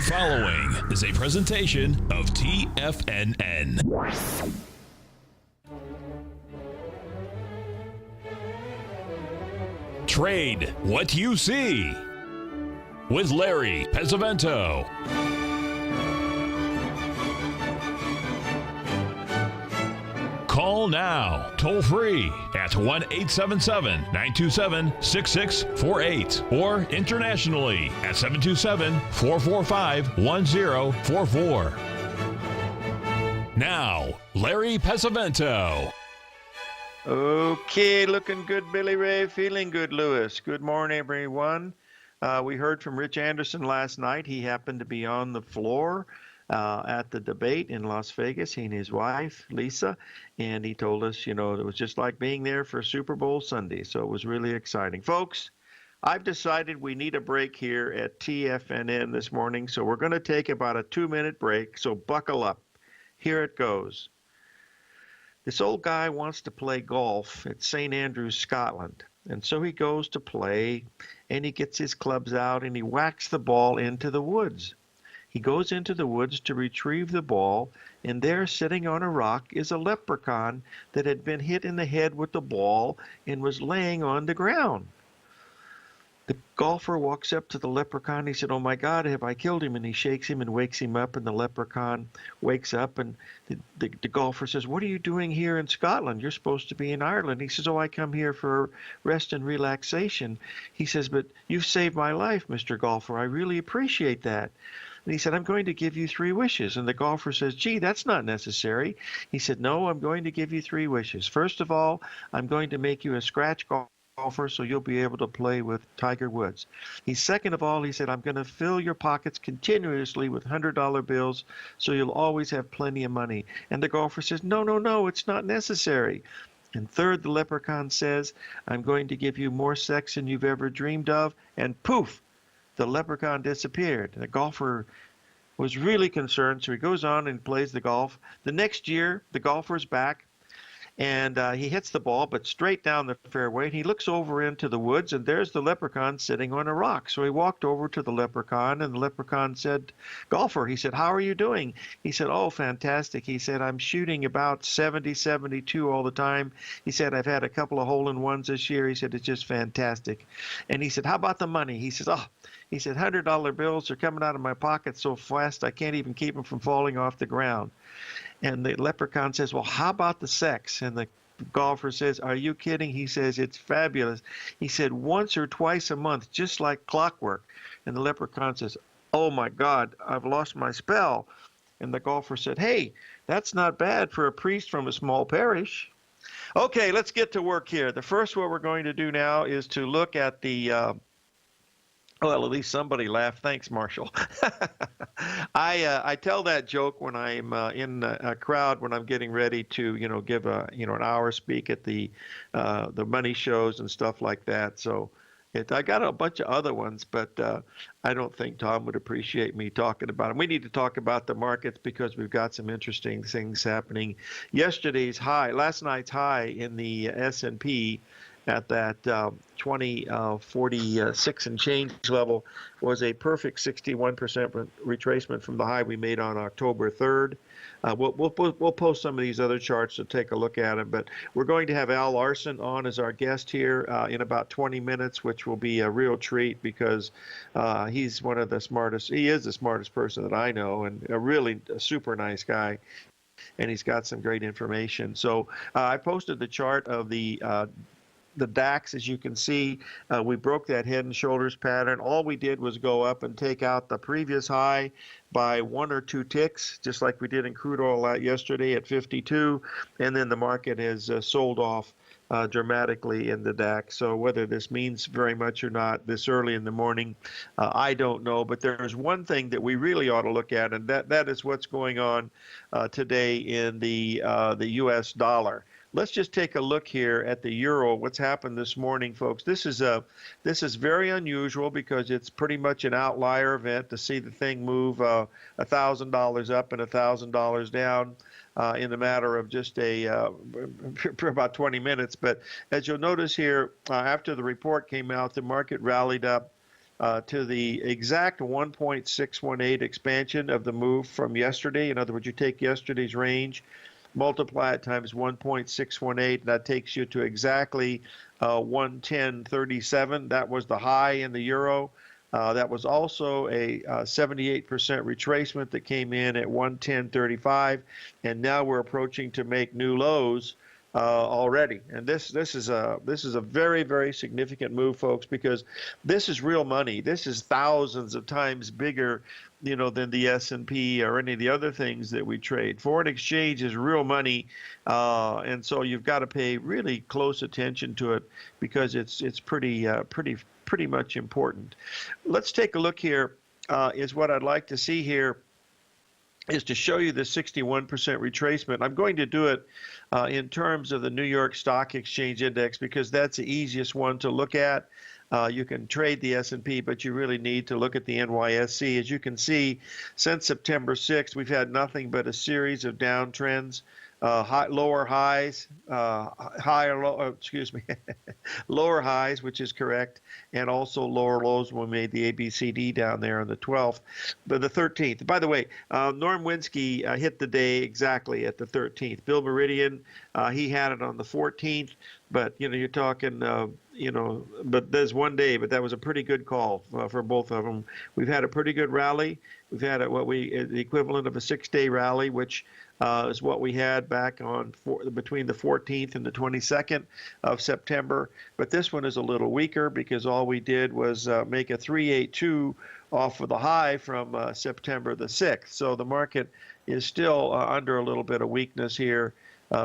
The following is a presentation of TFNN. Trade what you see with Larry Pesavento. Call now, toll free at 1-877-927-6648 or internationally at 727-445-1044. Now, Larry Pesavento. Okay, looking good, Billy Ray. Feeling good, Lewis. Good morning, everyone. We heard from Rich Anderson last night. He happened to be on the floor at the debate in Las Vegas, he and his wife, Lisa, and he told us, it was just like being there for Super Bowl Sunday, so it was really exciting. Folks, I've decided we need a break here at TFNN this morning, so we're going to take about a 2-minute break, so buckle up. Here it goes. This old guy wants to play golf at St. Andrews, Scotland, and so he goes to play, and he gets his clubs out, and he whacks the ball into the woods. He goes into the woods to retrieve the ball, and there, sitting on a rock, is a leprechaun that had been hit in the head with the ball and was laying on the ground. The golfer walks up to the leprechaun. He said, "Oh my God, have I killed him?" And he shakes him and wakes him up, and the leprechaun wakes up, and the golfer says, "What are you doing here in Scotland? You're supposed to be in Ireland." He says, "Oh, I come here for rest and relaxation." He says, "But you've saved my life, Mr. Golfer. I really appreciate that." And he said, "I'm going to give you 3 wishes." And the golfer says, "Gee, that's not necessary." He said, "No, I'm going to give you 3 wishes. First of all, I'm going to make you a scratch golfer so you'll be able to play with Tiger Woods." Second of all, he said, "I'm going to fill your pockets continuously with $100 bills so you'll always have plenty of money." And the golfer says, No, it's not necessary." And third, the leprechaun says, "I'm going to give you more sex than you've ever dreamed of." And poof, the leprechaun disappeared. The golfer was really concerned, so he goes on and plays the golf. The next year, the golfer's back, and he hits the ball, but straight down the fairway. And he looks over into the woods, and there's the leprechaun sitting on a rock. So he walked over to the leprechaun, and the leprechaun said, "Golfer," he said, "how are you doing?" He said, "Oh, fantastic." He said, "I'm shooting about 70, 72 all the time." He said, "I've had a couple of hole-in-ones this year." He said, "It's just fantastic." And he said, "How about the money?" He says, he said, $100 bills are coming out of my pocket so fast I can't even keep them from falling off the ground." And the leprechaun says, "Well, how about the sex?" And the golfer says, "Are you kidding?" He says, "It's fabulous." He said, "Once or twice a month, just like clockwork." And the leprechaun says, "Oh my God, I've lost my spell." And the golfer said, "Hey, that's not bad for a priest from a small parish." Okay, let's get to work here. The first what we're going to do now is to look at the well, at least somebody laughed. Thanks, Marshall. I tell that joke when I'm in a crowd when I'm getting ready to give an hour speak at the money shows and stuff like that. So I got a bunch of other ones, but I don't think Tom would appreciate me talking about them. We need to talk about the markets because we've got some interesting things happening. Last night's high in the S&P at that 2046 and change level was a perfect 61% retracement from the high we made on October 3rd. We'll post some of these other charts to take a look at them, but we're going to have Al Larson on as our guest here in about 20 minutes, which will be a real treat because he's one of the smartest. He is the smartest person that I know, and a super nice guy. And he's got some great information. So I posted the chart of the DAX. As you can see, we broke that head and shoulders pattern. All we did was go up and take out the previous high by 1 or 2 ticks, just like we did in crude oil yesterday at 52, and then the market has sold off dramatically in the DAX. So whether this means very much or not this early in the morning, I don't know. But there's one thing that we really ought to look at, and that is what's going on today in the U.S. dollar. Let's just take a look here at the euro. What's happened this morning, folks? This is very unusual because it's pretty much an outlier event to see the thing move $1,000 up and $1,000 down in a matter of just for about 20 minutes. But as you'll notice here, after the report came out, the market rallied up to the exact 1.618 expansion of the move from yesterday. In other words, you take yesterday's range, multiply it times 1.618, that takes you to exactly 110.37. That was the high in the euro. That was also a 78% retracement that came in at 110.35, and now we're approaching to make new lows already. And this is a very, very significant move, folks, because this is real money. This is thousands of times bigger, than the S&P or any of the other things that we trade. Foreign exchange is real money, and so you've got to pay really close attention to it because it's pretty much important. Let's take a look here. Is what I'd like to see here is to show you the 61% retracement. I'm going to do it in terms of the New York Stock Exchange Index because that's the easiest one to look at. You can trade the S&P, but you really need to look at the NYSE. As you can see, since September 6th, we've had nothing but a series of downtrends. Lower highs, lower highs, which is correct, and also lower lows when we made the ABCD down there on the 12th, but the 13th. By the way, Norm Winsky hit the day exactly at the 13th. Bill Meridian, he had it on the 14th, but you're talking, but there's one day, but that was a pretty good call for both of them. We've had a pretty good rally. We've had the equivalent of a 6-day rally, which is what we had back on between the 14th and the 22nd of September. But this one is a little weaker because all we did was make a 382 off of the high from September the 6th. So the market is still under a little bit of weakness here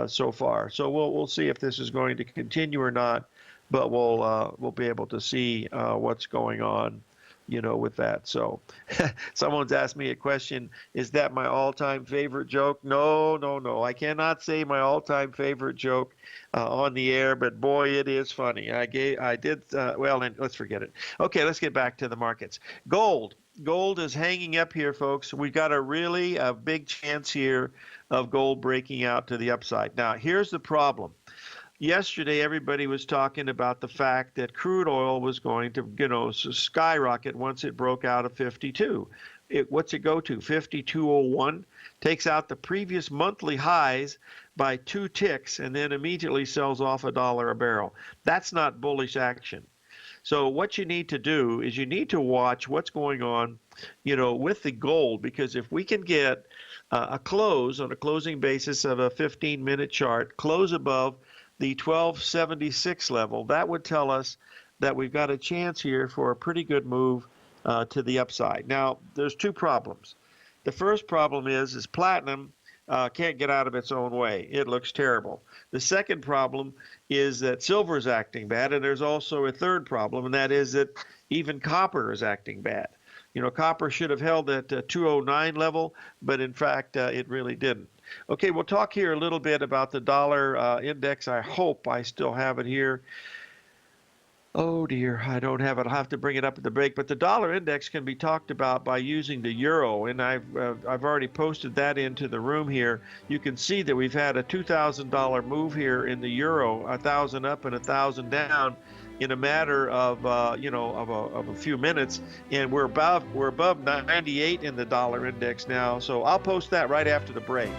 so far. So we'll see if this is going to continue or not, but we'll be able to see what's going on with that. So someone's asked me a question, is that my all-time favorite joke? No. I cannot say my all-time favorite joke on the air, but boy, it is funny. Well, and let's forget it. Okay, let's get back to the markets. Gold is hanging up here, folks. We got a big chance here of gold breaking out to the upside. Now, here's the problem. Yesterday, everybody was talking about the fact that crude oil was going to, skyrocket once it broke out of 52. What's it go to? 52.01. Takes out the previous monthly highs by 2 ticks and then immediately sells off $1 a barrel. That's not bullish action. So what you need to do is you need to watch what's going on, with the gold, because if we can get a close on a closing basis of a 15-minute chart, close above the 1276 level, that would tell us that we've got a chance here for a pretty good move to the upside. Now, there's 2 problems. The first problem is platinum can't get out of its own way. It looks terrible. The second problem is that silver is acting bad, and there's also a third problem, and that is that even copper is acting bad. Copper should have held at 209 level, but in fact, it really didn't. Okay, we'll talk here a little bit about the dollar index. I hope I still have it here. Oh dear, I don't have it. I'll have to bring it up at the break. But the dollar index can be talked about by using the euro, and I've already posted that into the room here. You can see that we've had a $2,000 move here in the euro, 1,000 up and 1,000 down, in a matter of of a few minutes, and we're above 98 in the dollar index now. So I'll post that right after the break.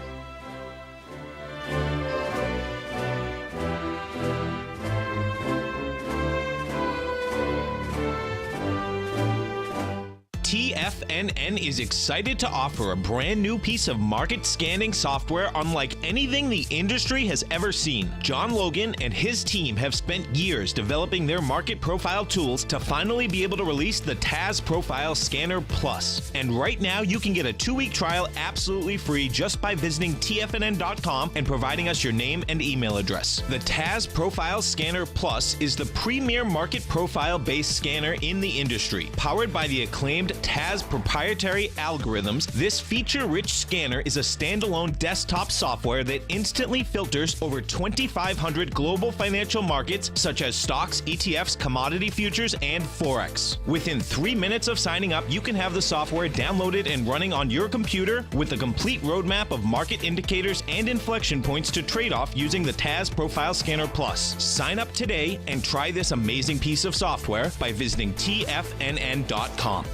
TFNN is excited to offer a brand new piece of market scanning software unlike anything the industry has ever seen. John Logan and his team have spent years developing their market profile tools to finally be able to release the TAS Profile Scanner Plus. And right now you can get a 2-week trial absolutely free just by visiting TFNN.com and providing us your name and email address. The TAS Profile Scanner Plus is the premier market profile based scanner in the industry, powered by the acclaimed TAS TAS proprietary algorithms, this feature-rich scanner is a standalone desktop software that instantly filters over 2,500 global financial markets such as stocks, ETFs, commodity futures, and Forex. Within 3 minutes of signing up, you can have the software downloaded and running on your computer with a complete roadmap of market indicators and inflection points to trade off using the TAS Profile Scanner Plus. Sign up today and try this amazing piece of software by visiting TFNN.com.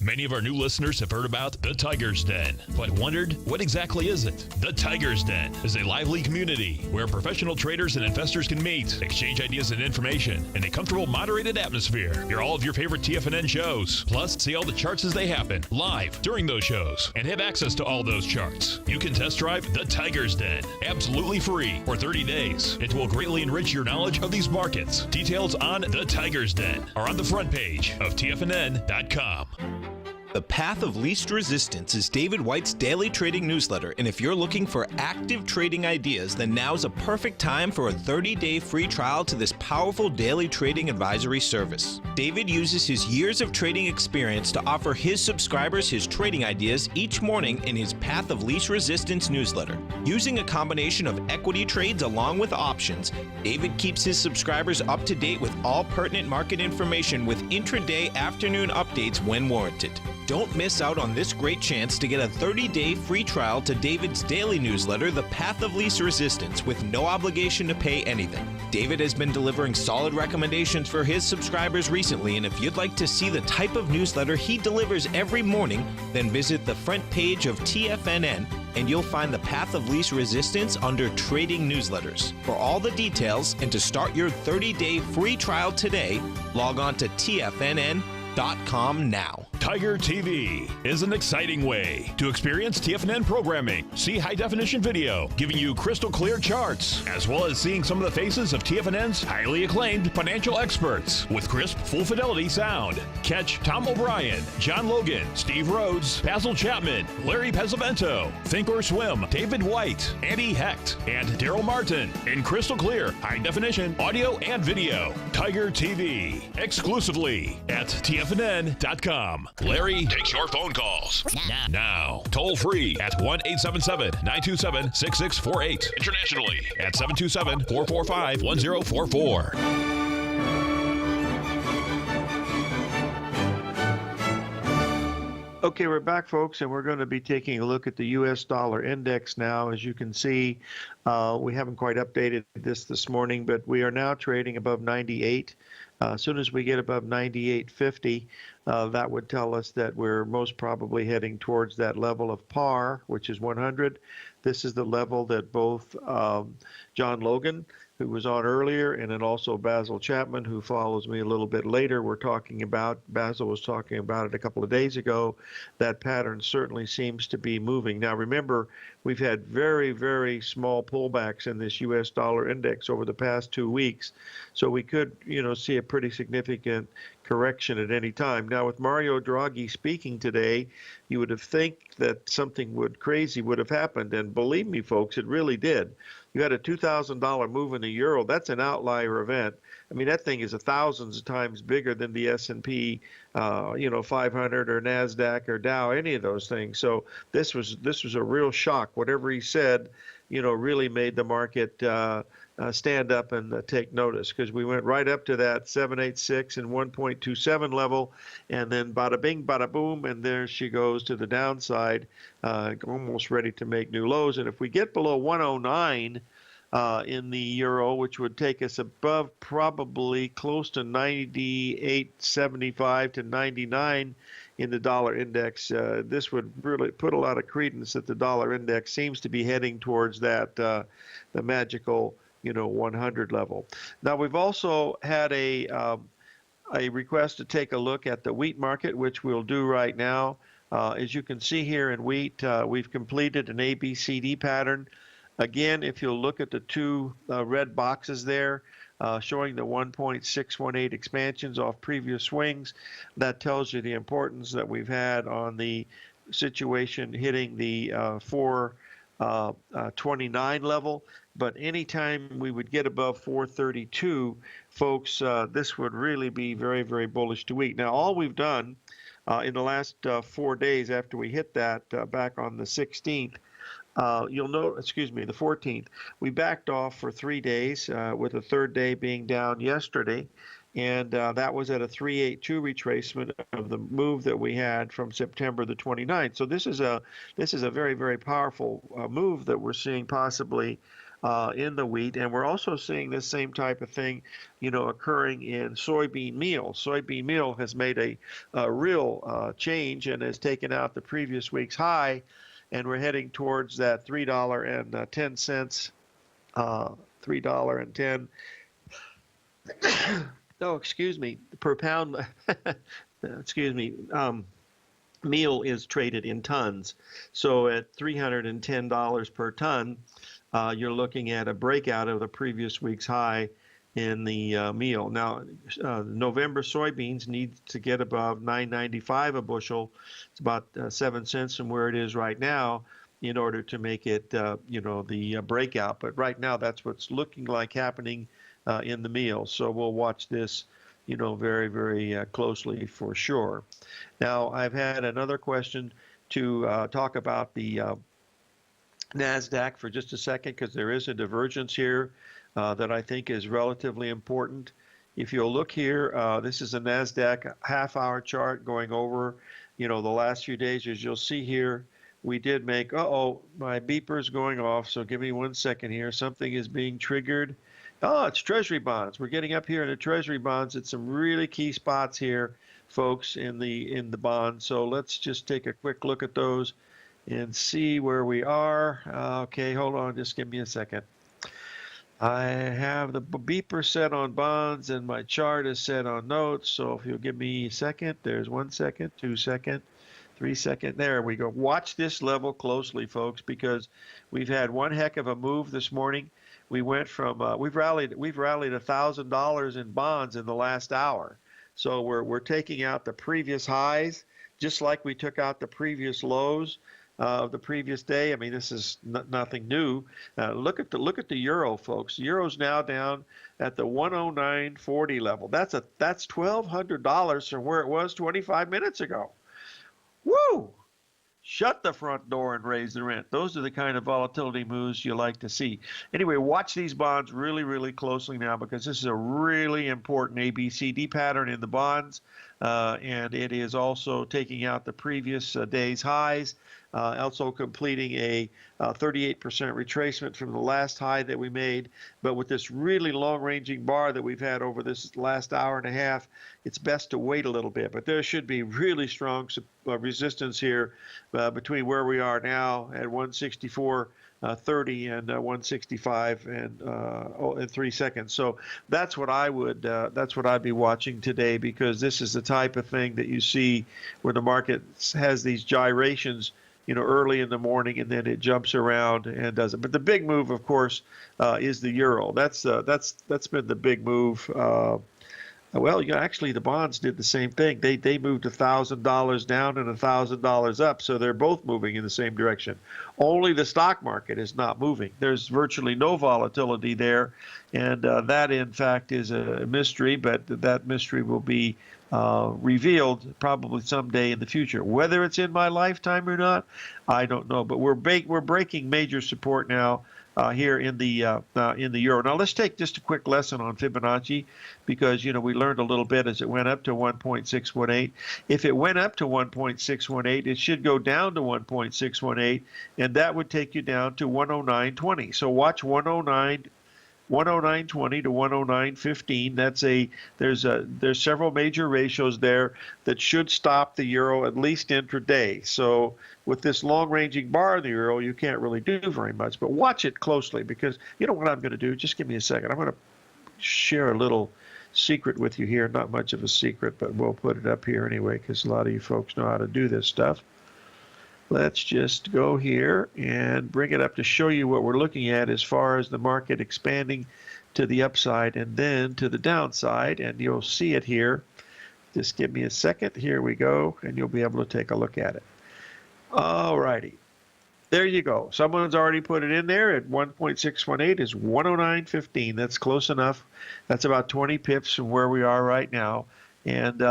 Many of our new listeners have heard about the Tiger's Den, but wondered, what exactly is it? The Tiger's Den is a lively community where professional traders and investors can meet, exchange ideas and information in a comfortable, moderated atmosphere. Hear all of your favorite TFNN shows, plus see all the charts as they happen live during those shows, and have access to all those charts. You can test drive the Tiger's Den absolutely free for 30 days. It will greatly enrich your knowledge of these markets. Details on the Tiger's Den are on the front page of TFNN.com. The Path of Least Resistance is David White's daily trading newsletter, and if you're looking for active trading ideas, then now's a perfect time for a 30-day free trial to this powerful daily trading advisory service. David uses his years of trading experience to offer his subscribers his trading ideas each morning in his Path of Least Resistance newsletter. Using a combination of equity trades along with options, David keeps his subscribers up to date with all pertinent market information with intraday afternoon updates when warranted. Don't miss out on this great chance to get a 30-day free trial to David's daily newsletter, The Path of Least Resistance, with no obligation to pay anything. David has been delivering solid recommendations for his subscribers recently, and if you'd like to see the type of newsletter he delivers every morning, then visit the front page of TFNN and you'll find the Path of Least Resistance under Trading Newsletters. For all the details and to start your 30-day free trial today, log on to TFNN.com now. Tiger TV is an exciting way to experience TFNN programming. See high-definition video giving you crystal clear charts, as well as seeing some of the faces of TFNN's highly acclaimed financial experts with crisp, full-fidelity sound. Catch Tom O'Brien, John Logan, Steve Rhodes, Basil Chapman, Larry Pesavento, Think or Swim, David White, Andy Hecht, and Daryl Martin in crystal clear, high-definition audio and video. Tiger TV, exclusively at TFNN.com. Larry takes your phone calls now. Toll free at 1-877-927-6648. Internationally at 727-445-1044. Okay, we're back, folks, and we're going to be taking a look at the U.S. dollar index now. As you can see, we haven't quite updated this morning, but we are now trading above 98. As soon as we get above 98.50, that would tell us that we're most probably heading towards that level of par, which is 100. This is the level that both John Logan, who was on earlier, and then also Basil Chapman, who follows me a little bit later, we're talking about. Basil was talking about it a couple of days ago. That pattern certainly seems to be moving. Now, remember, we've had very, very small pullbacks in this U.S. dollar index over the past 2 weeks, so we could, see a pretty significant correction at any time. Now, with Mario Draghi speaking today, you would have think that something crazy would have happened, and believe me, folks, it really did. You had a $2,000 move in the euro. That's an outlier event. I mean, that thing is thousands of times bigger than the S&P, 500 or NASDAQ or Dow, any of those things. So this was a real shock. Whatever he said, really made the market stand up and take notice, because we went right up to that 786 and 1.27 level, and then bada bing, bada boom, and there she goes to the downside, almost ready to make new lows. And if we get below 109 in the euro, which would take us above probably close to 98.75 to 99 in the dollar index, this would really put a lot of credence that the dollar index seems to be heading towards that the magical 100 level. Now, we've also had a request to take a look at the wheat market, which we'll do right now. As you can see here in wheat, we've completed an ABCD pattern. Again, if you'll look at the two red boxes there, showing the 1.618 expansions off previous swings, that tells you the importance that we've had on the situation hitting the 429 level. But anytime we would get above 432, folks, this would really be very, very bullish to wheat. Now, all we've done in the last 4 days after we hit that back on the 16th. You'll note, excuse me, the 14th, we backed off for 3 days, with the third day being down yesterday. And that was at a 382 retracement of the move that we had from September the 29th. So this is a very, very powerful move that we're seeing possibly in the wheat, and we're also seeing this same type of thing, occurring in soybean meal. Soybean meal has made a real change and has taken out the previous week's high, and we're heading towards that $3.10, $3.10. Oh, excuse me, per pound. Excuse me. Meal is traded in tons, so at $310 per ton. You're looking at a breakout of the previous week's high in the meal. Now, November soybeans need to get above $9.95 a bushel. It's about 7 cents from where it is right now in order to make it, the breakout. But right now, that's what's looking like happening in the meal. So we'll watch this, very, very closely for sure. Now, I've had another question to talk about the NASDAQ for just a second, because there is a divergence here that I think is relatively important. If you'll look here, this is a NASDAQ half-hour chart going over, the last few days. As you'll see here, we did make, my beeper's going off, so give me 1 second here. Something is being triggered. Oh, it's Treasury bonds. We're getting up here in the Treasury bonds at some really key spots here, folks, in the bonds. So let's just take a quick look at those and see where we are. Okay, hold on, just give me a second. I have the beeper set on bonds and my chart is set on notes. So if you'll give me a second, there's 1 second, 2 second, 3 second. There we go. Watch this level closely, folks, because we've had one heck of a move this morning. We went from we've rallied $1,000 in bonds in the last hour. So we're taking out the previous highs, just like we took out the previous lows of the previous day. I mean, this is nothing new. Look at the euro, folks. The euro's now down at the 109.40 level. That's $1,200 from where it was 25 minutes ago. Woo! Shut the front door and raise the rent. Those are the kind of volatility moves you like to see. Anyway, watch these bonds really, really closely now, because this is a really important ABCD pattern in the bonds, and it is also taking out the previous day's highs, also completing a 38% retracement from the last high that we made. But with this really long-ranging bar that we've had over this last hour and a half, it's best to wait a little bit. But there should be really strong resistance here between where we are now at 164.30 and 165 and 3 seconds. So that's what I'd be watching today, because this is the type of thing that you see where the market has these gyrations, early in the morning, and then it jumps around and does it. But the big move, of course, is the euro. That's been the big move. Actually, the bonds did the same thing. They moved $1,000 down and $1,000 up, so they're both moving in the same direction. Only the stock market is not moving. There's virtually no volatility there, and that, in fact, is a mystery, but that mystery will be revealed probably someday in the future. Whether it's in my lifetime or not, I don't know. But we're breaking major support now here in the euro. Now let's take just a quick lesson on Fibonacci, because we learned a little bit as it went up to 1.618. If it went up to 1.618, it should go down to 1.618, and that would take you down to 109.20. So watch 109.20 to 109.15. There's several major ratios there that should stop the euro at least intraday. So with this long-ranging bar in the euro, you can't really do very much. But watch it closely, because you know what I'm going to do? Just give me a second. I'm going to share a little secret with you here. Not much of a secret, but we'll put it up here anyway, because a lot of you folks know how to do this stuff. Let's just go here and bring it up to show you what we're looking at as far as the market expanding to the upside and then to the downside, and you'll see it here. Just give me a second. Here we go, and you'll be able to take a look at it. All righty. There you go. Someone's already put it in there at 1.618 is 109.15. That's close enough. That's about 20 pips from where we are right now. And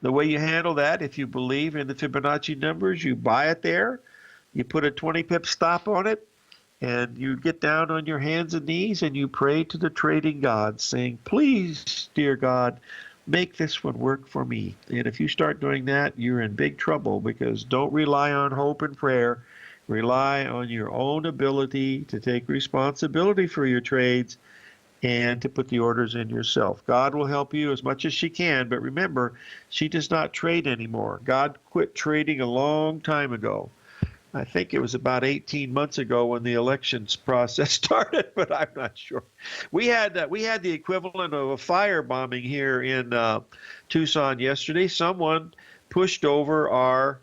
The way you handle that, if you believe in the Fibonacci numbers, you buy it there, you put a 20 pip stop on it, and you get down on your hands and knees and you pray to the trading gods, saying, please, dear God, make this one work for me. And if you start doing that, you're in big trouble, because don't rely on hope and prayer. Rely on your own ability to take responsibility for your trades and to put the orders in yourself. God will help you as much as she can, but remember, she does not trade anymore. God quit trading a long time ago. I think it was about 18 months ago when the elections process started, but I'm not sure. We had the equivalent of a firebombing here in Tucson yesterday. Someone pushed over our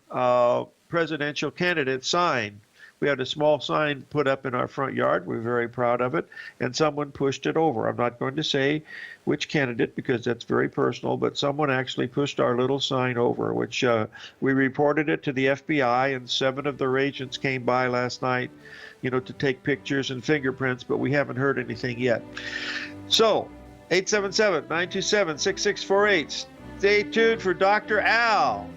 presidential candidate sign. We had a small sign put up in our front yard. We're very proud of it, and someone pushed it over. I'm not going to say which candidate because that's very personal, but someone actually pushed our little sign over, which we reported it to the FBI, and 7 of their agents came by last night, to take pictures and fingerprints, but we haven't heard anything yet. So, 877-927-6648. Stay tuned for Dr. Al.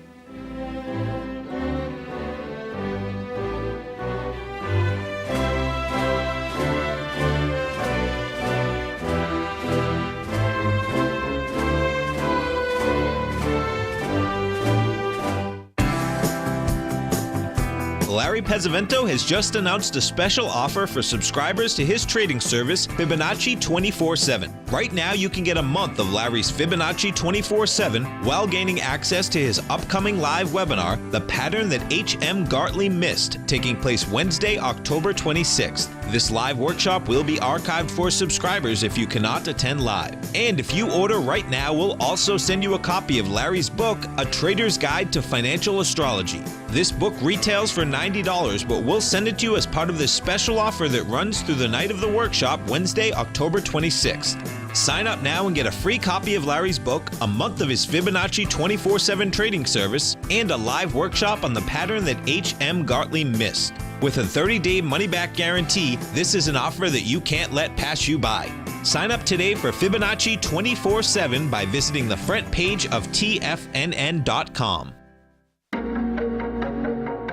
Larry Pesavento has just announced a special offer for subscribers to his trading service, Fibonacci 24/7. Right now, you can get a month of Larry's Fibonacci 24/7 while gaining access to his upcoming live webinar, The Pattern That H.M. Gartley Missed, taking place Wednesday, October 26th. This live workshop will be archived for subscribers if you cannot attend live. And if you order right now, we'll also send you a copy of Larry's book, A Trader's Guide to Financial Astrology. This book retails for $90, but we'll send it to you as part of this special offer that runs through the night of the workshop, Wednesday, October 26th. Sign up now and get a free copy of Larry's book, a month of his Fibonacci 24/7 trading service, and a live workshop on the pattern that H.M. Gartley missed. With a 30-day money-back guarantee, this is an offer that you can't let pass you by. Sign up today for Fibonacci 24/7 by visiting the front page of TFNN.com.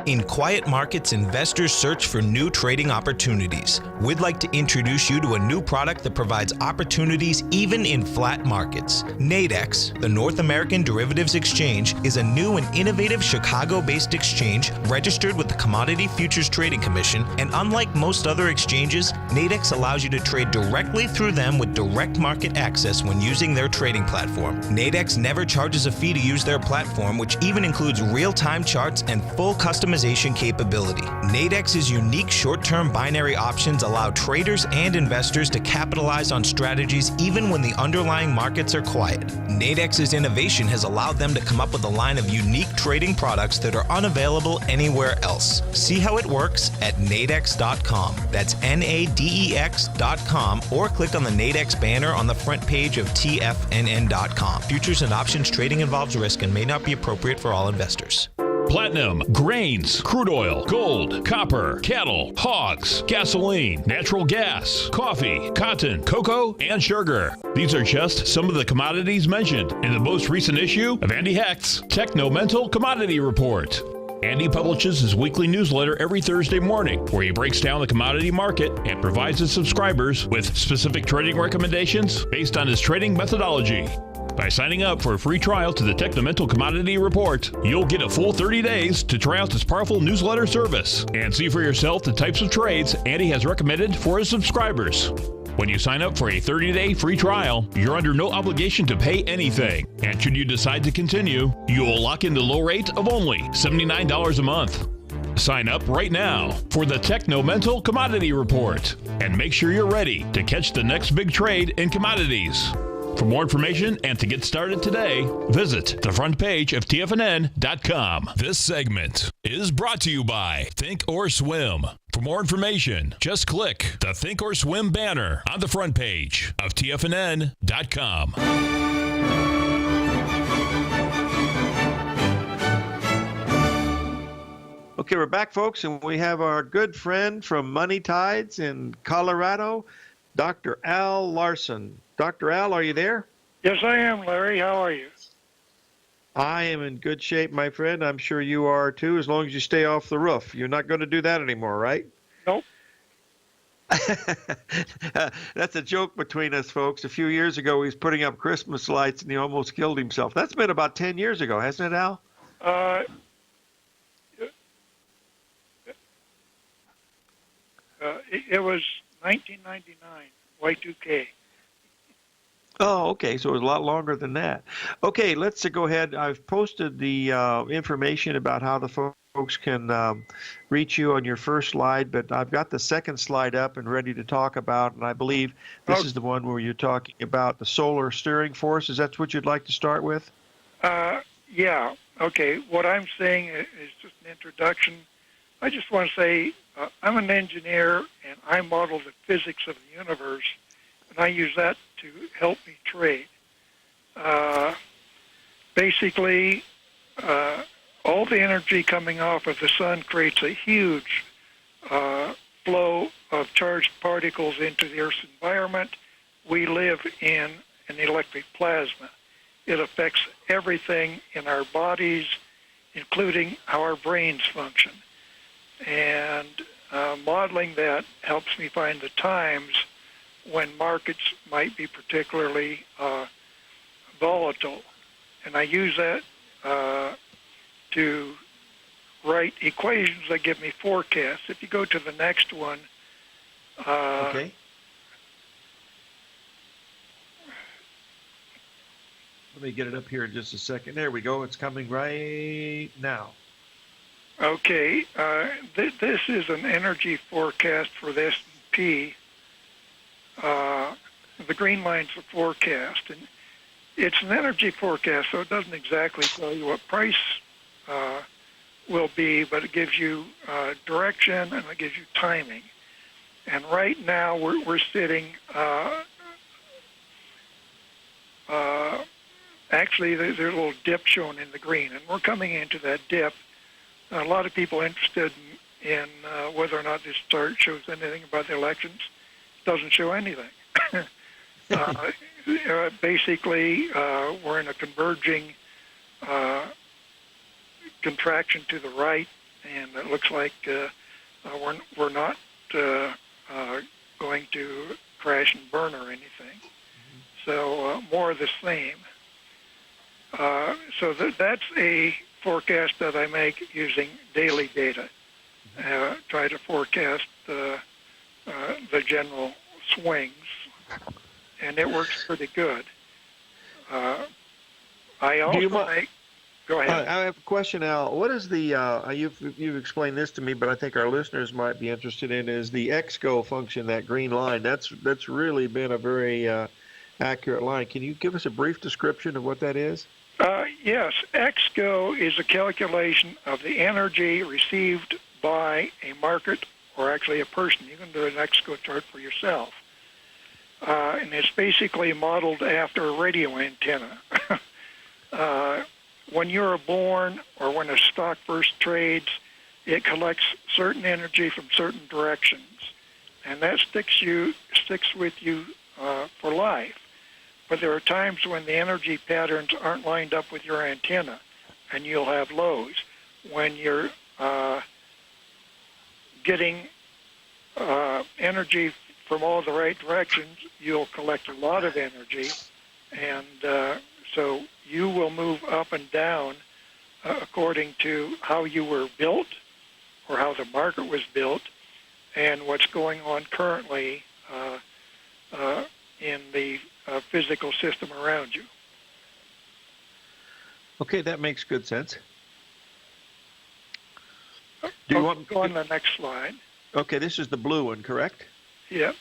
In quiet markets, investors search for new trading opportunities. We'd like to introduce you to a new product that provides opportunities even in flat markets. Nadex, the North American Derivatives Exchange, is a new and innovative Chicago-based exchange registered with the Commodity Futures Trading Commission, and unlike most other exchanges, Nadex allows you to trade directly through them with direct market access when using their trading platform. Nadex never charges a fee to use their platform, which even includes real-time charts and full customization capability. Nadex's unique short-term binary options allow traders and investors to capitalize on strategies even when the underlying markets are quiet. Nadex's innovation has allowed them to come up with a line of unique trading products that are unavailable anywhere else. See how it works at nadex.com. That's NADEX.com, or click on the Nadex banner on the front page of TFNN.com. Futures and options trading involves risk and may not be appropriate for all investors. Platinum, grains, crude oil, gold, copper, cattle, hogs, gasoline, natural gas, coffee, cotton, cocoa, and sugar. These are just some of the commodities mentioned in the most recent issue of Andy Hecht's Techno-Mental Commodity Report. Andy publishes his weekly newsletter every Thursday morning, where he breaks down the commodity market and provides his subscribers with specific trading recommendations based on his trading methodology. By signing up for a free trial to the Techno-Mental Commodity Report, you'll get a full 30 days to try out this powerful newsletter service and see for yourself the types of trades Andy has recommended for his subscribers. When you sign up for a 30-day free trial, you're under no obligation to pay anything. And should you decide to continue, you will lock in the low rate of only $79 a month. Sign up right now for the Techno-Mental Commodity Report and make sure you're ready to catch the next big trade in commodities. For more information and to get started today, visit the front page of TFNN.com. This segment is brought to you by Think or Swim. For more information, just click the Think or Swim banner on the front page of TFNN.com. Okay, we're back, folks, and we have our good friend from Money Tides in Colorado, Dr. Al Larson. Dr. Al, are you there? Yes, I am, Larry. How are you? I am in good shape, my friend. I'm sure you are too, as long as you stay off the roof. You're not going to do that anymore, right? Nope. That's a joke between us, folks. A few years ago, he was putting up Christmas lights and he almost killed himself. That's been about 10 years ago, hasn't it, Al? Uh, it was 1999, Y2K. Oh, okay. So it was a lot longer than that. Okay, let's go ahead. I've posted the information about how the folks can reach you on your first slide, but I've got the second slide up and ready to talk about, and I believe this is the one where you're talking about the solar steering force. Is that what you'd like to start with? Yeah. Okay. What I'm saying is just an introduction. I just want to say I'm an engineer, and I model the physics of the universe, and I use that to help me trade. Basically, all the energy coming off of the sun creates a huge flow of charged particles into the Earth's environment. We live in an electric plasma. It affects everything in our bodies, including how our brains function. And modeling that helps me find the times when markets might be particularly volatile. And I use that to write equations that give me forecasts. If you go to the next one. Okay. Let me get it up here in just a second. There we go. It's coming right now. Okay. This is an energy forecast for the S&P. The green line's the forecast, and it's an energy forecast, so it doesn't exactly tell you what price will be, but it gives you direction and it gives you timing. And right now we're sitting. Actually, there's a little dip shown in the green, and we're coming into that dip. A lot of people interested in whether or not this chart shows anything about the elections. It doesn't show anything. Basically, we're in a converging contraction to the right, and it looks like we're not going to crash and burn or anything. So more of the same. So that's a forecast that I make using daily data. Try to forecast the general swings, and it works pretty good. I also make. Go ahead. I have a question, Al. What is the? You've explained this to me, but I think our listeners might be interested in is the XGO function, that green line. That's really been a very accurate line. Can you give us a brief description of what that is? Yes, XGO is a calculation of the energy received by a market, or actually a person. You can do an XGO chart for yourself. And it's basically modeled after a radio antenna. When you're born or when a stock first trades, it collects certain energy from certain directions. And that sticks with you for life. But there are times when the energy patterns aren't lined up with your antenna, and you'll have lows. When you're getting energy from all the right directions, you'll collect a lot of energy, and so you will move up and down according to how you were built or how the market was built and what's going on currently in the physical system around you. Okay, that makes good sense. Do you want go on the next slide? Okay, this is the blue one, correct? Yep.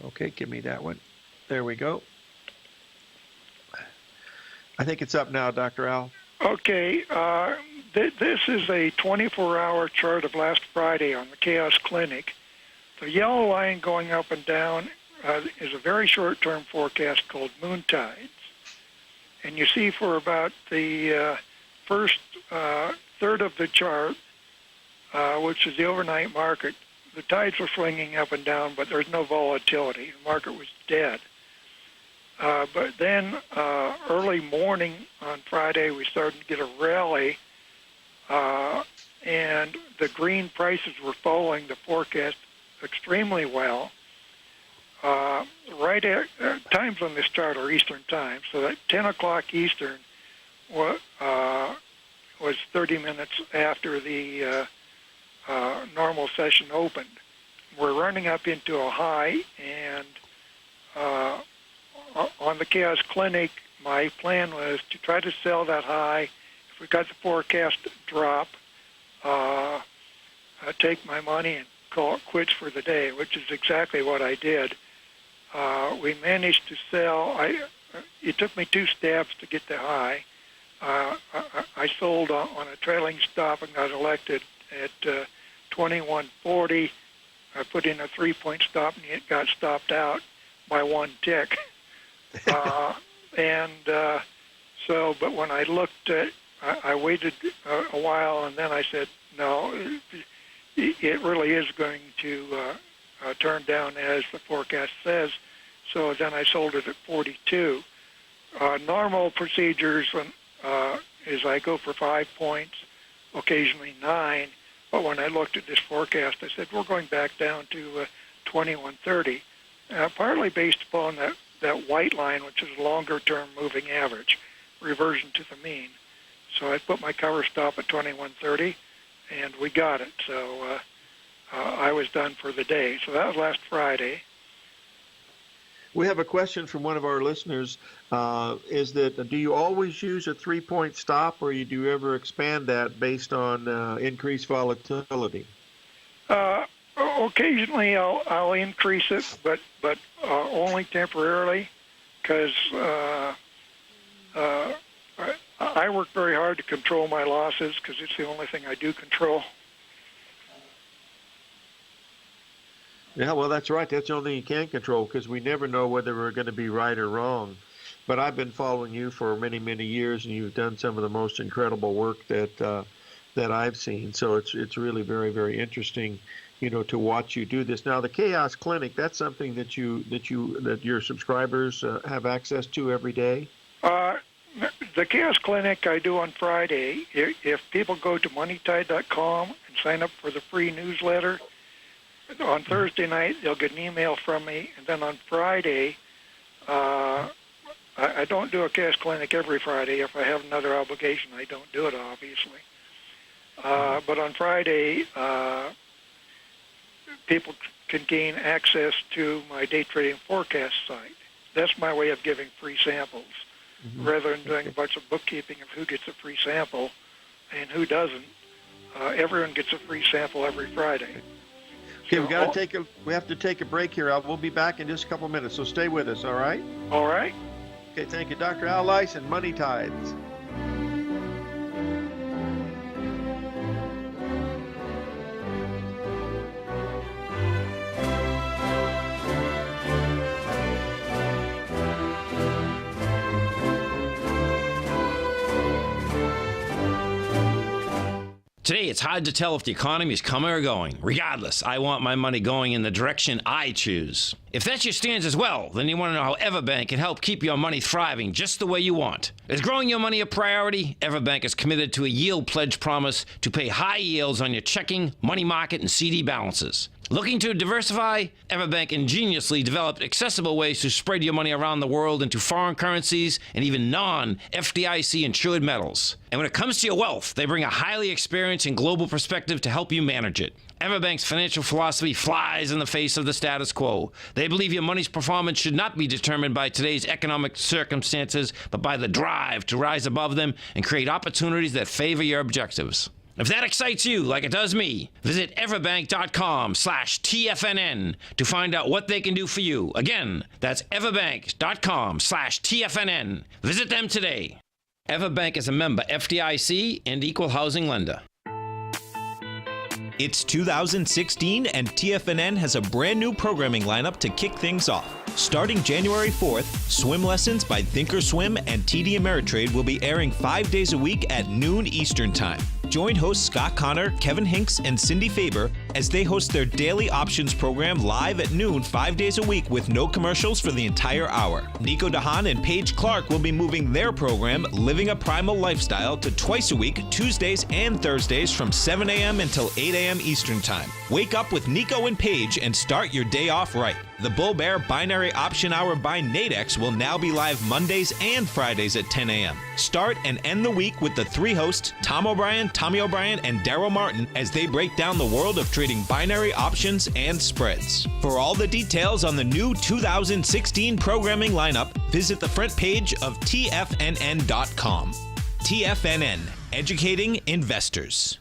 Okay, give me that one. There we go. I think it's up now, Dr. Al. Okay, this is a 24-hour chart of last Friday on the Chaos Clinic. The yellow line going up and down is a very short-term forecast called moon tides. And you see for about the first third of the chart, which is the overnight market, the tides were swinging up and down, but there's no volatility. The market was dead. But then early morning on Friday, we started to get a rally, and the green prices were following the forecast extremely well. Right at times on this chart are Eastern time, so that 10 o'clock Eastern was 30 minutes after the normal session opened. We're running up into a high, and on the Chaos Clinic, my plan was to try to sell that high. If we got the forecast drop, take my money and call it quits for the day, which is exactly what I did. We managed to sell. It took me 2 stabs to get the high. I sold on a trailing stop and got elected at 2140. I put in a 3-point stop, and it got stopped out by 1 tick. But when I looked at, I waited a while, and then I said, no, it really is going to turn down as the forecast says. So then I sold it at 42. Normal procedures is I go for 5 points, occasionally 9. But when I looked at this forecast, I said, we're going back down to 2130, partly based upon that white line, which is a longer-term moving average, reversion to the mean. So I put my cover stop at 2130, and we got it. So I was done for the day. So that was last Friday. We have a question from one of our listeners. Is that, do you always use a 3-point stop, or do you ever expand that based on increased volatility? Occasionally I'll increase it, but only temporarily, because I work very hard to control my losses, because it's the only thing I do control. Yeah, well, that's right. That's the only thing you can control, because we never know whether we're going to be right or wrong. But I've been following you for many, many years, and you've done some of the most incredible work that I've seen. So it's really very, very interesting, to watch you do this. Now, the Chaos Clinic, that's something that your subscribers have access to every day? The Chaos Clinic I do on Friday. If people go to moneytide.com and sign up for the free newsletter, on Thursday night, they'll get an email from me, and then on Friday, I don't do a Chaos Clinic every Friday. If I have another obligation, I don't do it, obviously. But on Friday, people can gain access to my day trading forecast site. That's my way of giving free samples, rather than doing a bunch of bookkeeping of who gets a free sample and who doesn't. Everyone gets a free sample every Friday. Okay, we have to take a break here. We'll be back in just a couple minutes, so stay with us, all right? All right. Okay, thank you. Dr. Al Lyson, Money Tides. Today, it's hard to tell if the economy is coming or going. Regardless, I want my money going in the direction I choose. If that's your stance as well, then you want to know how Everbank can help keep your money thriving just the way you want. Is growing your money a priority? Everbank is committed to a yield pledge promise to pay high yields on your checking, money market, and CD balances. Looking to diversify? Everbank ingeniously developed accessible ways to spread your money around the world into foreign currencies and even non-FDIC insured metals. And when it comes to your wealth, they bring a highly experienced and global perspective to help you manage it. Everbank's financial philosophy flies in the face of the status quo. They believe your money's performance should not be determined by today's economic circumstances, but by the drive to rise above them and create opportunities that favor your objectives. If that excites you like it does me, visit everbank.com/TFNN to find out what they can do for you. Again, that's everbank.com/TFNN. Visit them today. Everbank is a member FDIC and equal housing lender. It's 2016 and TFNN has a brand new programming lineup to kick things off. Starting January 4th, swim lessons by Thinkorswim and TD Ameritrade will be airing 5 days a week at noon Eastern Time. Join hosts Scott Connor, Kevin Hinks, and Cindy Faber as they host their daily options program live at noon 5 days a week with no commercials for the entire hour. Nico DeHaan and Paige Clark will be moving their program, Living a Primal Lifestyle, to twice a week, Tuesdays and Thursdays from 7 a.m. until 8 a.m. Eastern Time. Wake up with Nico and Paige and start your day off right. The Bull Bear Binary Option Hour by Nadex will now be live Mondays and Fridays at 10 a.m. Start and end the week with the three hosts, Tom O'Brien, Tommy O'Brien, and Daryl Martin, as they break down the world of trading binary options and spreads. For all the details on the new 2016 programming lineup, visit the front page of TFNN.com. TFNN, educating investors.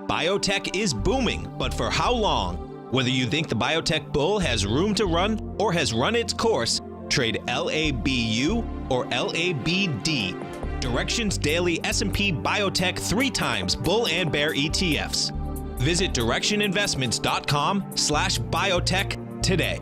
Biotech is booming, but for how long? Whether you think the biotech bull has room to run or has run its course, trade LABU or LABD. Direction's daily S&P Biotech 3 times bull and bear ETFs. Visit directioninvestments.com/biotech today.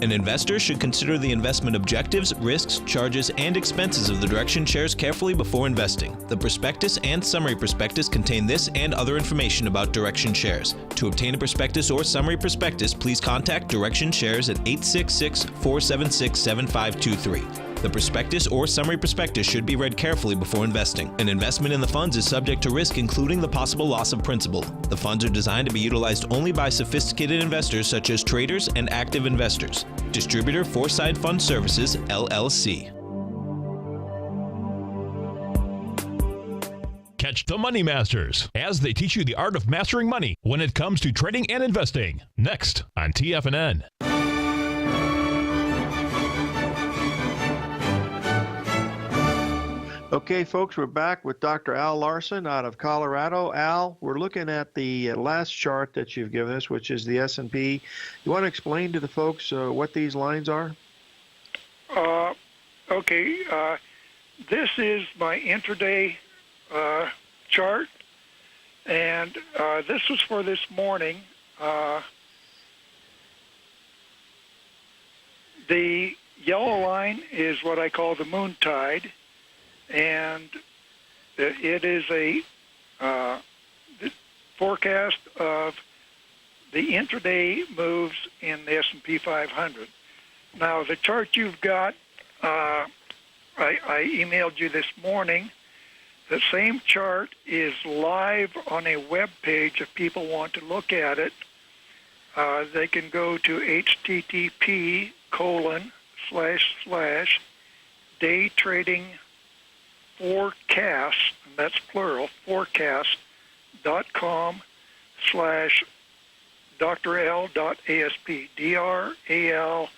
An investor should consider the investment objectives, risks, charges, and expenses of the Direction shares carefully before investing. The prospectus and summary prospectus contain this and other information about Direction shares. To obtain a prospectus or summary prospectus, please contact Direction shares at 866-476-7523. The prospectus or summary prospectus should be read carefully before investing. An investment in the funds is subject to risk, including the possible loss of principal. The funds are designed to be utilized only by sophisticated investors such as traders and active investors. Distributor Foreside Fund Services, LLC. Catch the Money Masters as they teach you the art of mastering money when it comes to trading and investing. Next on TFNN. Okay, folks, we're back with Dr. Al Larson out of Colorado. Al, we're looking at the last chart that you've given us, which is the S&P. You want to explain to the folks what these lines are? Okay. This is my intraday chart, and this was for this morning. The yellow line is what I call the moon tide, and it is a forecast of the intraday moves in the S&P 500. Now, the chart you've got, I emailed you this morning. The same chart is live on a web page if people want to look at it. They can go to http://daytrading forecast, and that's plural, forecast.com/drl.asp, DRAL.ASP.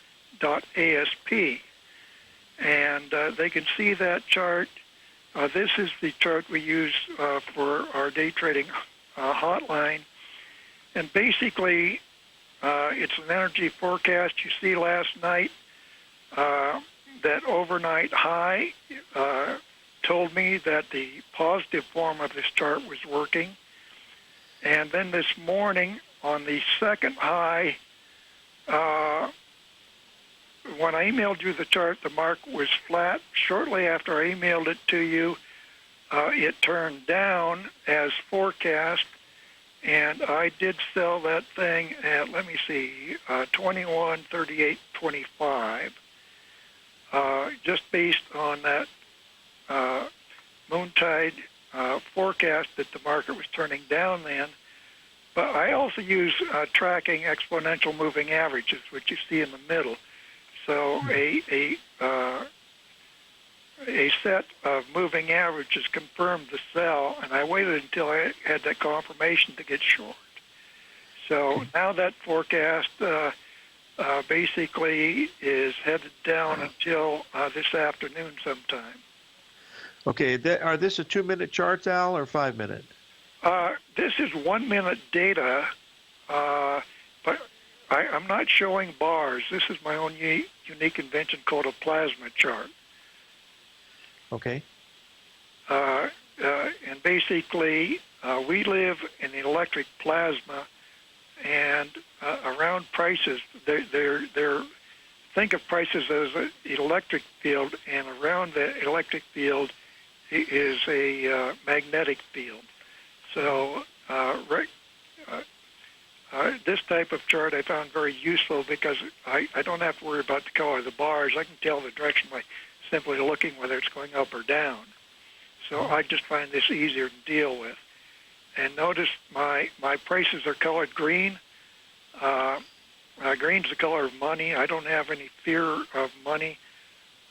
And they can see that chart. This is the chart we use for our day trading hotline. And basically, it's an energy forecast. You see last night, that overnight high told me that the positive form of this chart was working. And then this morning on the second high, when I emailed you the chart, the market was flat. Shortly after I emailed it to you, it turned down as forecast, and I did sell that thing at, let me see, 21.38.25, just based on that moontide forecast that the market was turning down then. But I also use tracking exponential moving averages, which you see in the middle. So a set of moving averages confirmed the sell, and I waited until I had that confirmation to get short. So now that forecast basically is headed down until this afternoon sometime. Okay, are this a 2-minute chart, Al, or 5-minute? This is 1-minute data, but I'm not showing bars. This is my own unique invention called a plasma chart. Okay. And basically, we live in electric plasma, and around prices, they're think of prices as an electric field, and around the electric field is a magnetic field. So this type of chart I found very useful because I don't have to worry about the color of the bars. I can tell the direction by simply looking whether it's going up or down. So I just find this easier to deal with. And notice my prices are colored green. Green's the color of money. I don't have any fear of money.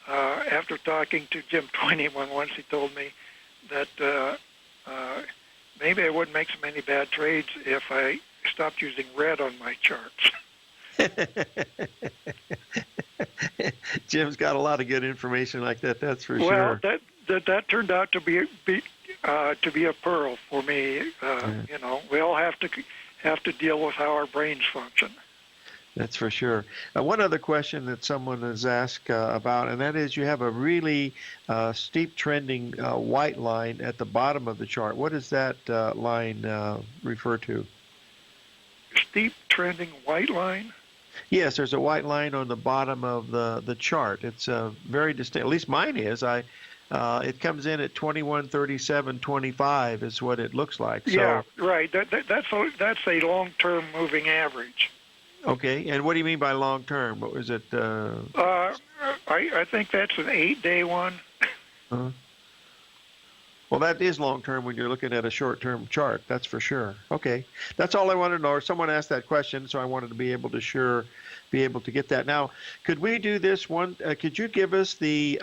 After talking to Jim 21 once, he told me that maybe I wouldn't make so many bad trades if I stopped using red on my charts. Jim's got a lot of good information like that. That's for well, sure. That turned out to be a pearl for me. You know, we all have to deal with how our brains function. That's for sure. One other question that someone has asked about, and that is you have a really steep trending white line at the bottom of the chart. What does that line refer to? Steep trending white line? Yes, there's a white line on the bottom of the chart. It's very distinct. At least mine is. It comes in at 2137.25 is what it looks like. So, yeah, right. That's a long-term moving average. Okay, and what do you mean by long term? What was it? I think that's an 8-day one. Well, that is long term when you're looking at a short term chart. That's for sure. Okay, that's all I wanted to know. Someone asked that question, so I wanted to be able to get that. Now, could we do this one? Could you give us the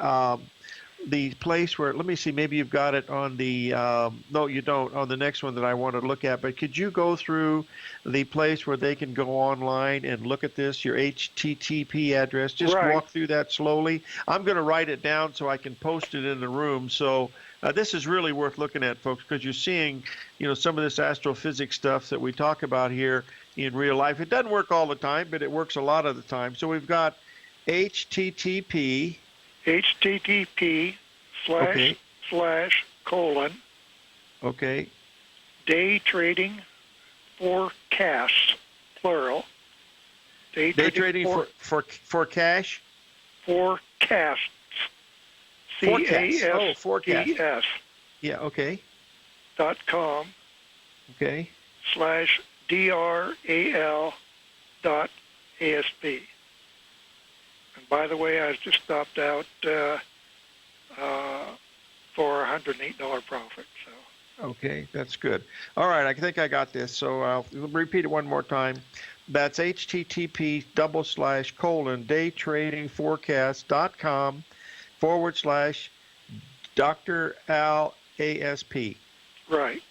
place where, let me see, maybe you've got it on the, no, you don't, on the next one that I want to look at, but could you go through the place where they can go online and look at this, your HTTP address? Just walk through that slowly. I'm going to write it down so I can post it in the room. So this is really worth looking at, folks, because you're seeing, you know, some of this astrophysics stuff that we talk about here in real life. It doesn't work all the time, but it works a lot of the time. So we've got HTTP // Okay. Day trading forecasts, plural. Day trading for cash? Forecasts. Forecast. Yeah, okay. .com. Okay. /DRAL.ASP. And by the way, I just stopped out for a $108 profit. So. Okay, that's good. All right, I think I got this. So I'll repeat it one more time. That's http://daytradingforecast.com /Dr. Al ASP. Right.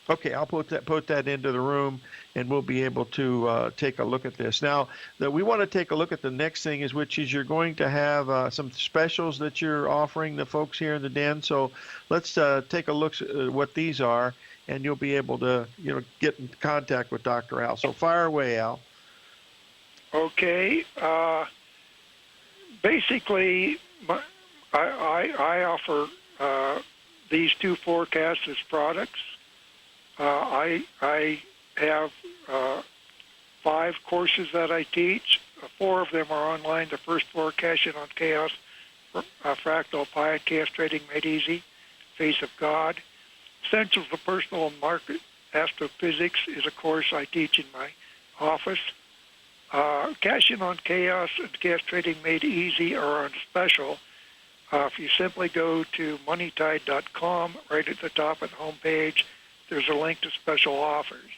Okay, I'll put that into the room, and we'll be able to take a look at this. Now, we want to take a look at the next thing, which is you're going to have some specials that you're offering the folks here in the den. So let's take a look at what these are, and you'll be able to, you know, get in contact with Dr. Al. So fire away, Al. Okay. Basically, I offer these two forecasts as products. I have 5 courses that I teach. 4 of them are online. The first 4, Cash In on Chaos, Fractal Pi, Chaos Trading Made Easy, Face of God. Essentials of Personal and Market Astrophysics is a course I teach in my office. Cash In on Chaos and Chaos Trading Made Easy are on special. If you simply go to moneytide.com, right at the top of the home page, there's a link to special offers.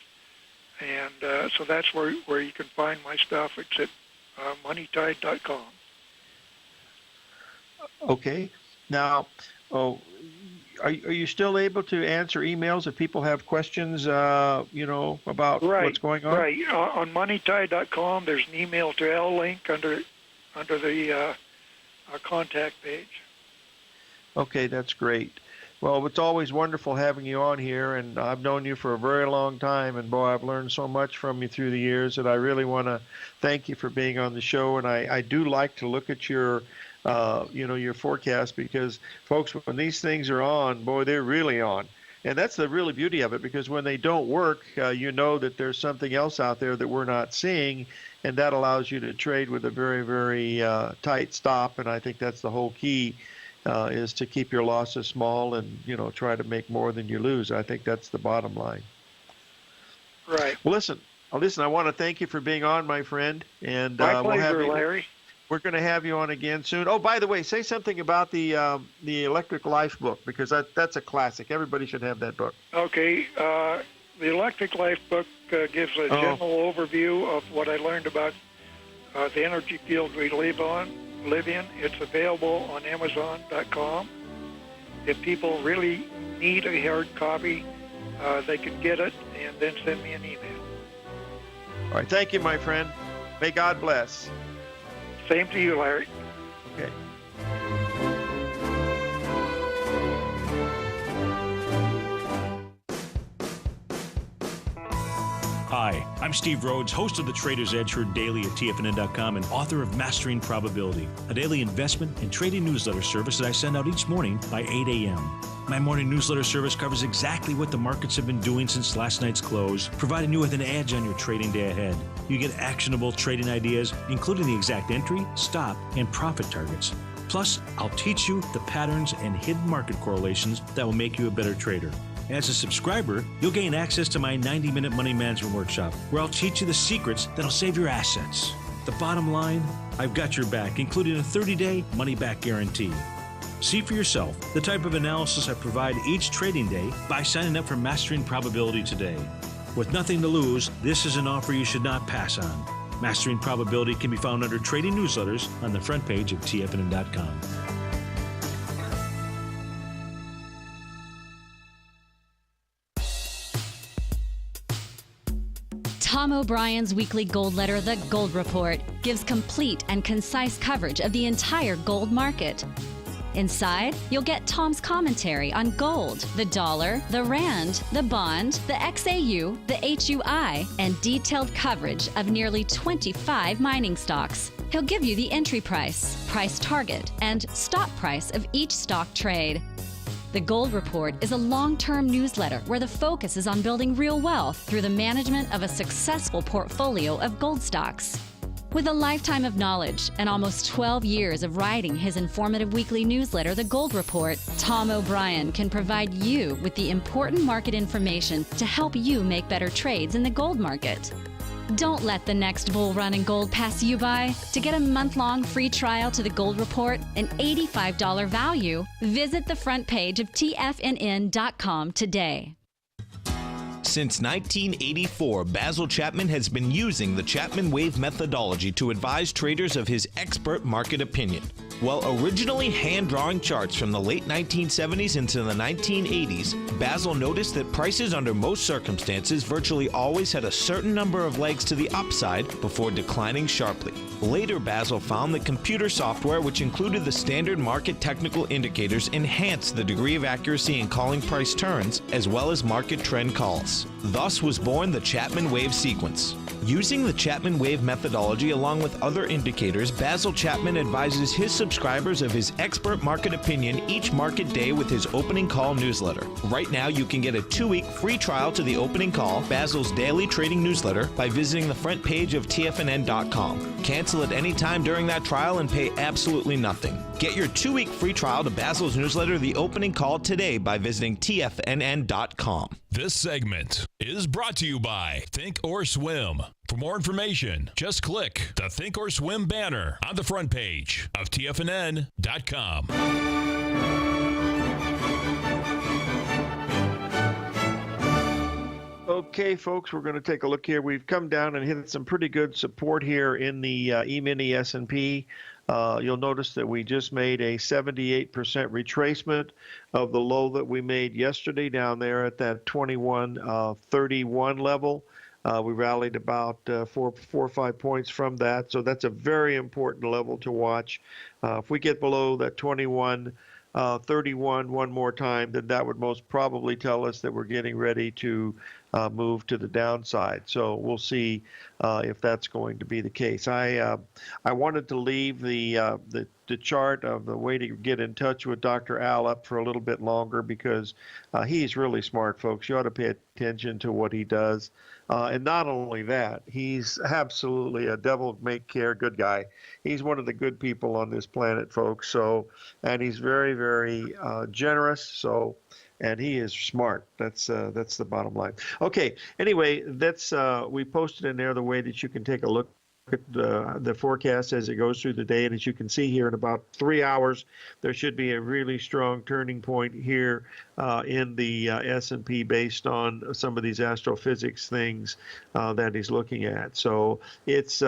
And so that's where you can find my stuff. It's at moneytide.com. Okay. Now, are you still able to answer emails if people have questions, you know, about what's going on? Right. On moneytide.com, there's an email to L link under the contact page. Okay, that's great. Well, it's always wonderful having you on here, and I've known you for a very long time, and boy, I've learned so much from you through the years that I really want to thank you for being on the show. And I do like to look at your, you know, your forecast, because folks, when these things are on, boy, they're really on. And that's the really beauty of it, because when they don't work, you know that there's something else out there that we're not seeing, and that allows you to trade with a very, very tight stop. And I think that's the whole key. Is to keep your losses small and, you know, try to make more than you lose. I think that's the bottom line. Right. Well, listen. I want to thank you for being on, my friend, and My we'll have pleasure, you. Larry. We're going to have you on again soon. Oh, by the way, say something about the Electric Life book, because that's a classic. Everybody should have that book. Okay. The Electric Life book gives a general overview of what I learned about the energy field we live in. It's available on Amazon.com. If people really need a hard copy, they can get it and then send me an email. All right. Thank you, my friend. May God bless. Same to you, Larry. Okay. Hi, I'm Steve Rhodes, host of the Trader's Edge, heard daily at TFNN.com and author of Mastering Probability, a daily investment and trading newsletter service that I send out each morning by 8 a.m. My morning newsletter service covers exactly what the markets have been doing since last night's close, providing you with an edge on your trading day ahead. You get actionable trading ideas, including the exact entry, stop, and profit targets. Plus, I'll teach you the patterns and hidden market correlations that will make you a better trader. As a subscriber, you'll gain access to my 90-minute money management workshop, where I'll teach you the secrets that'll save your assets. The bottom line, I've got your back, including a 30-day money-back guarantee. See for yourself the type of analysis I provide each trading day by signing up for Mastering Probability today. With nothing to lose, this is an offer you should not pass on. Mastering Probability can be found under Trading Newsletters on the front page of TFNN.com. Tom O'Brien's weekly gold letter, The Gold Report, gives complete and concise coverage of the entire gold market. Inside, you'll get Tom's commentary on gold, the dollar, the rand, the bond, the XAU, the HUI, and detailed coverage of nearly 25 mining stocks. He'll give you the entry price, price target, and stop price of each stock trade. The Gold Report is a long-term newsletter where the focus is on building real wealth through the management of a successful portfolio of gold stocks. With a lifetime of knowledge and almost 12 years of writing his informative weekly newsletter, The Gold Report, Tom O'Brien can provide you with the important market information to help you make better trades in the gold market. Don't let the next bull run in gold pass you by. To get a month-long free trial to The Gold Report, an $85 value, visit the front page of TFNN.com today. Since 1984, Basil Chapman has been using the Chapman Wave methodology to advise traders of his expert market opinion. While originally hand-drawing charts from the late 1970s into the 1980s, Basil noticed that prices under most circumstances virtually always had a certain number of legs to the upside before declining sharply. Later, Basil found that computer software, which included the standard market technical indicators, enhanced the degree of accuracy in calling price turns, as well as market trend calls. Thus was born the Chapman Wave sequence. Using the Chapman Wave methodology along with other indicators, Basil Chapman advises his subscribers of his expert market opinion each market day with his opening call newsletter. Right now, you can get a 2-week free trial to the opening call, Basil's daily trading newsletter, by visiting the front page of TFNN.com. Cancel at any time during that trial and pay absolutely nothing. Get your 2-week free trial to Basil's newsletter, The Opening Call, today by visiting TFNN.com. This segment is brought to you by Think or Swim. For more information, just click the Think or Swim banner on the front page of TFNN.com. Okay, folks, we're going to take a look here. We've come down and hit some pretty good support here in the E-mini S&P. You'll notice that we just made a 78% retracement of the low that we made yesterday down there at that 21.31 level. We rallied about 4 or 5 points from that, so that's a very important level to watch. If we get below that 21.31 one more time, then that would most probably tell us that we're getting ready to move to the downside. So we'll see if that's going to be the case. I wanted to leave the chart of the way to get in touch with Dr. Al up for a little bit longer because he's really smart, folks. You ought to pay attention to what he does. And not only that, he's absolutely a devil-may-care good guy. He's one of the good people on this planet, folks. So, and he's very, very generous. So and he is smart. That's the bottom line. Okay. Anyway, that's we posted in there the way that you can take a look at the forecast as it goes through the day, and as you can see here, in about 3 hours, there should be a really strong turning point here in the S&P based on some of these astrophysics things that he's looking at. So it's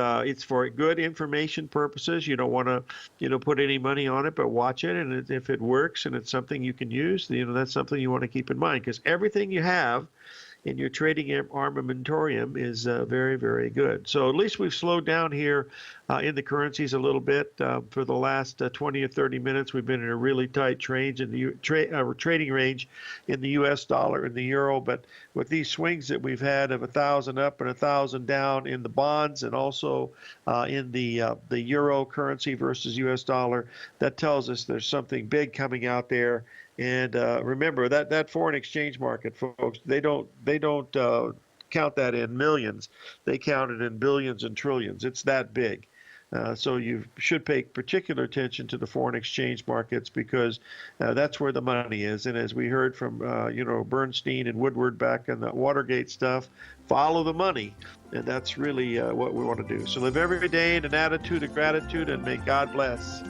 for good information purposes. You don't want to put any money on it, but watch it, and if it works and it's something you can use, that's something you want to keep in mind, because everything you have in your trading armamentarium is very, very good. So at least we've slowed down here in the currencies a little bit. For the last 20 or 30 minutes, we've been in a really tight range in the trading range in the U.S. dollar and the euro. But with these swings that we've had of 1,000 up and 1,000 down in the bonds, and also in the euro currency versus U.S. dollar, that tells us there's something big coming out there. And remember that foreign exchange market, folks, they don't count that in millions. They count it in billions and trillions. It's that big. So you should pay particular attention to the foreign exchange markets, because that's where the money is. And as we heard from Bernstein and Woodward back in the Watergate stuff, follow the money. And that's really what we want to do. So live every day in an attitude of gratitude, and may God bless.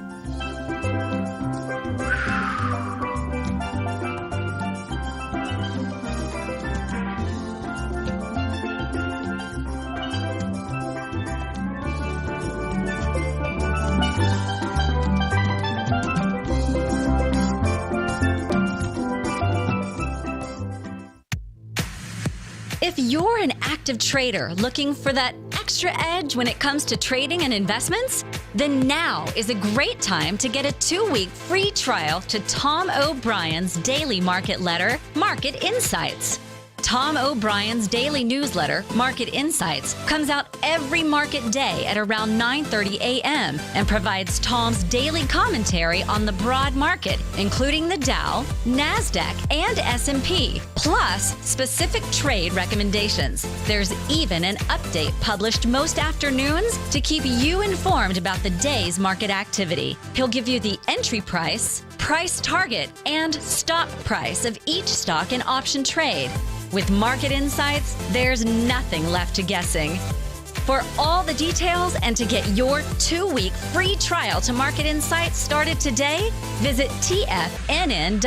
If you're an active trader looking for that extra edge when it comes to trading and investments, then now is a great time to get a 2-week free trial to Tom O'Brien's daily market letter, Market Insights. Tom O'Brien's daily newsletter, Market Insights, comes out every market day at around 9:30 a.m. and provides Tom's daily commentary on the broad market, including the Dow, NASDAQ, and S&P, plus specific trade recommendations. There's even an update published most afternoons to keep you informed about the day's market activity. He'll give you the entry price, price target, and stop price of each stock and option trade. With Market Insights, there's nothing left to guessing. For all the details and to get your 2-week free trial to Market Insights started today, visit TFNN.com.